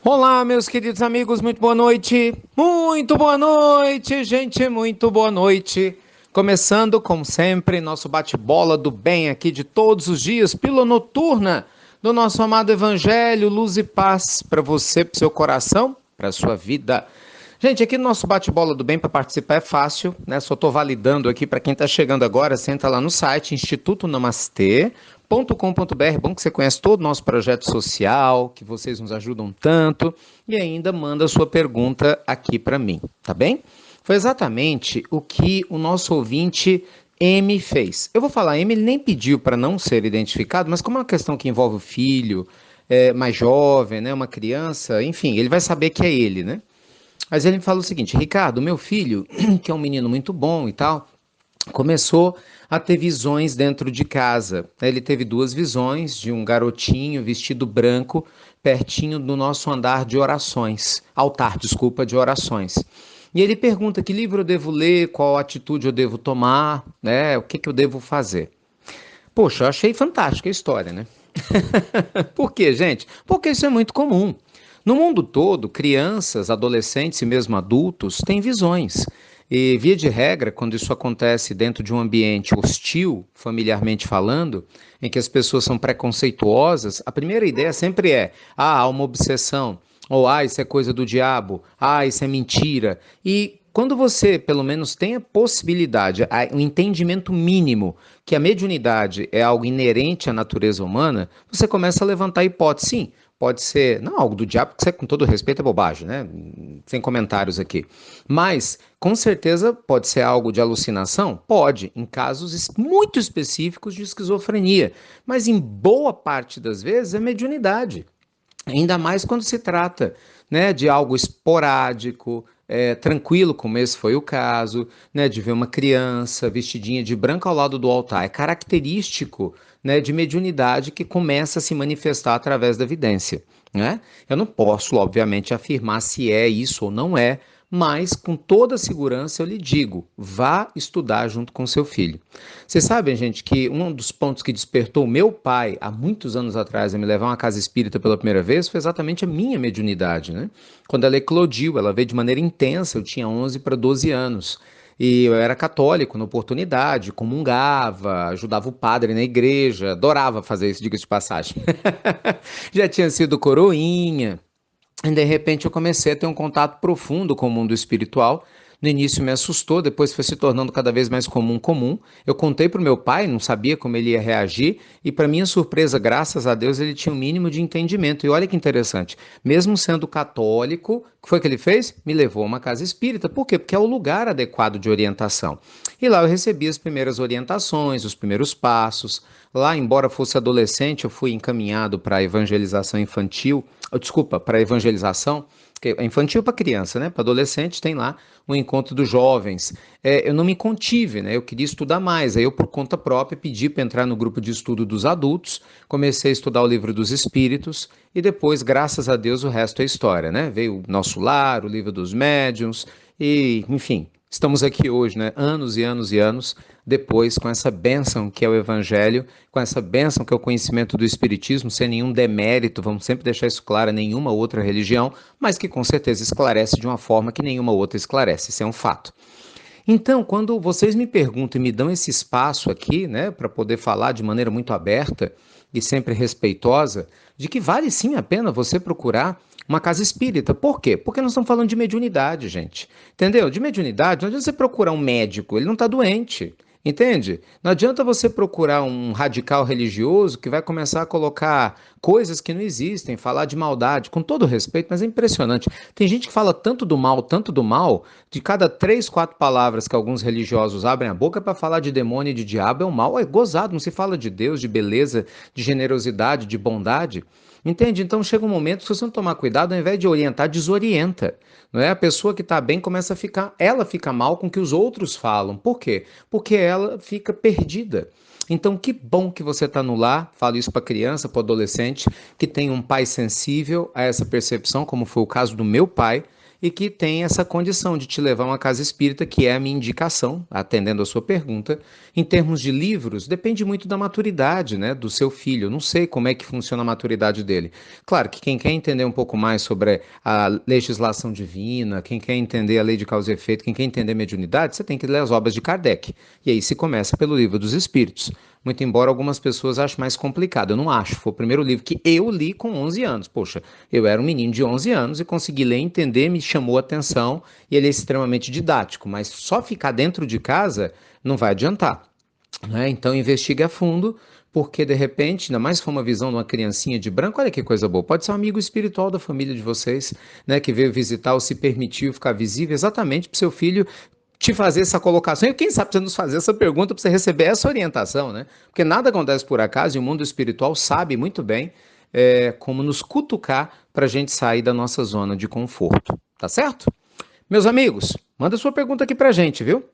Olá, meus queridos amigos, muito boa noite. Muito boa noite, gente, muito boa noite. Começando, como sempre, nosso bate-bola do bem aqui de todos os dias, pílula noturna do nosso amado Evangelho, luz e paz para você, para seu coração, para sua vida. Gente, aqui no nosso bate-bola do bem para participar é fácil, né? Só estou validando aqui para quem está chegando agora, senta lá no site institutonamastê.com.br. Bom que você conhece todo o nosso projeto social, que vocês nos ajudam tanto e ainda manda a sua pergunta aqui para mim, tá bem? Foi exatamente o que o nosso ouvinte M fez. Eu vou falar, M ele nem pediu para não ser identificado, mas como é uma questão que envolve o filho, mais jovem, né, uma criança, enfim, ele vai saber que é ele, né? Mas ele me fala o seguinte: Ricardo, meu filho, que é um menino muito bom e tal, começou a ter visões dentro de casa. Ele teve duas visões de um garotinho vestido branco pertinho do nosso andar de orações, altar, desculpa, de orações. E ele pergunta que livro eu devo ler, qual atitude eu devo tomar, né? O que que eu devo fazer? Poxa, eu achei fantástica a história, né? Por quê, gente? Porque isso é muito comum. No mundo todo, crianças, adolescentes e mesmo adultos têm visões. E, via de regra, quando isso acontece dentro de um ambiente hostil, familiarmente falando, em que as pessoas são preconceituosas, a primeira ideia sempre é: ah, há uma obsessão, ou ah, isso é coisa do diabo, ah, isso é mentira. E quando você, pelo menos, tem a possibilidade, o entendimento mínimo que a mediunidade é algo inerente à natureza humana, você começa a levantar a hipótese. Sim, pode ser, não algo do diabo, que com todo respeito é bobagem, né? Sem comentários aqui. Mas, com certeza, pode ser algo de alucinação? Pode, em casos muito específicos de esquizofrenia. Mas, em boa parte das vezes, é mediunidade. Ainda mais quando se trata, né, de algo esporádico, tranquilo, como esse foi o caso, né, de ver uma criança vestidinha de branco ao lado do altar. É característico, né, de mediunidade que começa a se manifestar através da evidência, né? Eu não posso, obviamente, afirmar se é isso ou não é, mas com toda segurança eu lhe digo, vá estudar junto com seu filho. Vocês sabem, gente, que um dos pontos que despertou meu pai, há muitos anos atrás, a me levar a uma casa espírita pela primeira vez, foi exatamente a minha mediunidade, né? Quando ela eclodiu, ela veio de maneira intensa, eu tinha 11 para 12 anos. E eu era católico na oportunidade, comungava, ajudava o padre na igreja, adorava fazer isso, diga-se de passagem. Já tinha sido coroinha, e de repente eu comecei a ter um contato profundo com o mundo espiritual. No início me assustou, depois foi se tornando cada vez mais comum. Eu contei para o meu pai, não sabia como ele ia reagir, e para minha surpresa, graças a Deus, ele tinha um mínimo de entendimento. E olha que interessante, mesmo sendo católico, o que foi que ele fez? Me levou a uma casa espírita. Por quê? Porque é o lugar adequado de orientação. E lá eu recebi as primeiras orientações, os primeiros passos. Lá, embora fosse adolescente, eu fui encaminhado para a evangelização infantil, desculpa, para a evangelização, que é infantil para criança, né? Para adolescente tem lá o encontro dos jovens. Eu não me contive, né? Eu queria estudar mais. Aí eu, por conta própria, pedi para entrar no grupo de estudo dos adultos, comecei a estudar o livro dos espíritos e depois, graças a Deus, o resto é história, né? Veio o Nosso Lar, o livro dos médiuns e, enfim, estamos aqui hoje, né? Anos e anos e anos depois, com essa bênção que é o Evangelho, com essa bênção que é o conhecimento do Espiritismo, sem nenhum demérito, vamos sempre deixar isso claro, a nenhuma outra religião, mas que com certeza esclarece de uma forma que nenhuma outra esclarece, isso é um fato. Então, quando vocês me perguntam e me dão esse espaço aqui, né, para poder falar de maneira muito aberta e sempre respeitosa, de que vale sim a pena você procurar uma casa espírita. Por quê? Porque nós estamos falando de mediunidade, gente. Entendeu? De mediunidade, não adianta você procurar um médico, ele não está doente. Entende? Não adianta você procurar um radical religioso que vai começar a colocar coisas que não existem, falar de maldade, com todo respeito, mas é impressionante. Tem gente que fala tanto do mal, de cada três, quatro palavras que alguns religiosos abrem a boca para falar de demônio e de diabo é o mal. É gozado, não se fala de Deus, de beleza, de generosidade, de bondade. Entende? Então chega um momento que se você não tomar cuidado, ao invés de orientar, desorienta. Não é? A pessoa que está bem começa a ficar, ela fica mal com o que os outros falam. Por quê? Porque ela fica perdida. Então, que bom que você está no lar, falo isso para criança, para adolescente, que tem um pai sensível a essa percepção, como foi o caso do meu pai, e que tem essa condição de te levar a uma casa espírita, que é a minha indicação, atendendo a sua pergunta. Em termos de livros, depende muito da maturidade, né, do seu filho. Eu não sei como é que funciona a maturidade dele. Claro que quem quer entender um pouco mais sobre a legislação divina, quem quer entender a lei de causa e efeito, quem quer entender mediunidade, você tem que ler as obras de Kardec. E aí se começa pelo Livro dos Espíritos. Muito embora algumas pessoas achem mais complicado. Eu não acho. Foi o primeiro livro que eu li com 11 anos. Poxa, eu era um menino de 11 anos e consegui ler, entender, me chamou a atenção e ele é extremamente didático. Mas só ficar dentro de casa não vai adiantar, né? Então investigue a fundo, porque de repente, ainda mais se for uma visão de uma criancinha de branco, olha que coisa boa, pode ser um amigo espiritual da família de vocês, né, que veio visitar ou se permitiu ficar visível exatamente para o seu filho te fazer essa colocação, e quem sabe você nos fazer essa pergunta para você receber essa orientação, né? Porque nada acontece por acaso e o mundo espiritual sabe muito bem como nos cutucar para a gente sair da nossa zona de conforto, tá certo? Meus amigos, manda sua pergunta aqui pra gente, viu?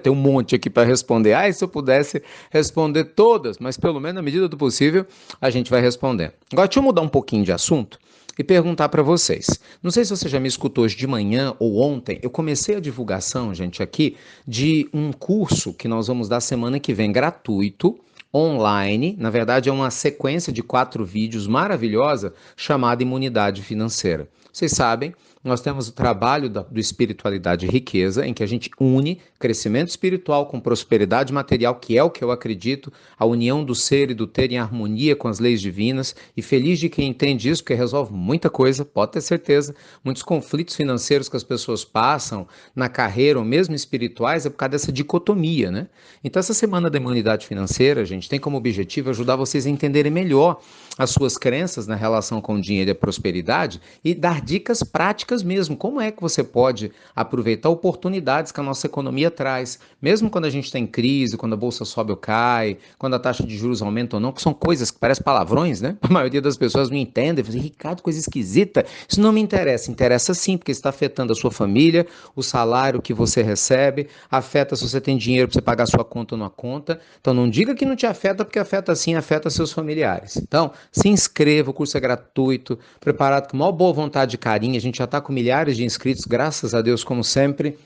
Tem um monte aqui para responder. Ai, se eu pudesse responder todas, mas pelo menos na medida do possível a gente vai responder. Agora, deixa eu mudar um pouquinho de assunto e perguntar para vocês. Não sei se você já me escutou hoje de manhã ou ontem, eu comecei a divulgação, gente, aqui, de um curso que nós vamos dar semana que vem, gratuito, online. Na verdade, é uma sequência de 4 vídeos maravilhosa chamada Imunidade Financeira. Vocês sabem, nós temos o trabalho do Espiritualidade e Riqueza, em que a gente une crescimento espiritual com prosperidade material, que é o que eu acredito, a união do ser e do ter em harmonia com as leis divinas, e feliz de quem entende isso, porque resolve muita coisa, pode ter certeza. Muitos conflitos financeiros que as pessoas passam na carreira, ou mesmo espirituais, é por causa dessa dicotomia, né? Então, essa semana da imunidade financeira, gente, tem como objetivo ajudar vocês a entenderem melhor as suas crenças na relação com o dinheiro e a prosperidade e dar dicas práticas mesmo. Como é que você pode aproveitar oportunidades que a nossa economia traz, mesmo quando a gente está em crise, quando a bolsa sobe ou cai, quando a taxa de juros aumenta ou não, que são coisas que parecem palavrões, né? A maioria das pessoas não entende, dizem, Ricardo, coisa esquisita. Isso não me interessa. Interessa sim, porque está afetando a sua família, o salário que você recebe, afeta se você tem dinheiro para você pagar a sua conta ou não a conta. Então não diga que não te afeta, porque afeta sim, afeta seus familiares. Então, se inscreva, o curso é gratuito, preparado com maior boa vontade e carinho. A gente já está com milhares de inscritos, graças a Deus, como sempre.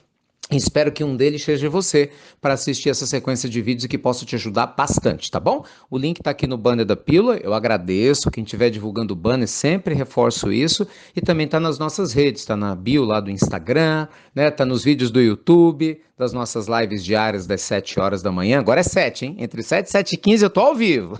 Espero que um deles seja você para assistir essa sequência de vídeos e que possa te ajudar bastante, tá bom? O link está aqui no banner da pílula, eu agradeço. Quem estiver divulgando o banner, sempre reforço isso. E também está nas nossas redes, está na bio lá do Instagram, né? Está nos vídeos do YouTube, das nossas lives diárias das 7 horas da manhã. Agora é 7, hein? Entre 7 e 7h15 eu tô ao vivo.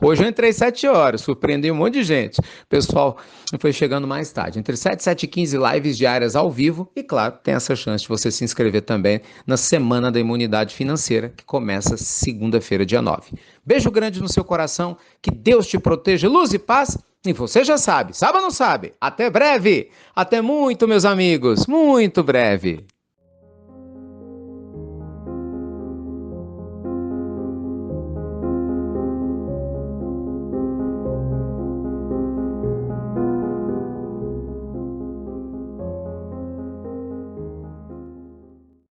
Hoje eu entrei 7 horas, surpreendi um monte de gente. O pessoal foi chegando mais tarde. Entre 7 e 7h15 lives diárias ao vivo. E claro, tem essa chance de você se inscrever também na Semana da Imunidade Financeira, que começa segunda-feira, dia 9. Beijo grande no seu coração, que Deus te proteja, luz e paz. E você já sabe, sabe ou não sabe? Até breve! Até muito, meus amigos, muito breve!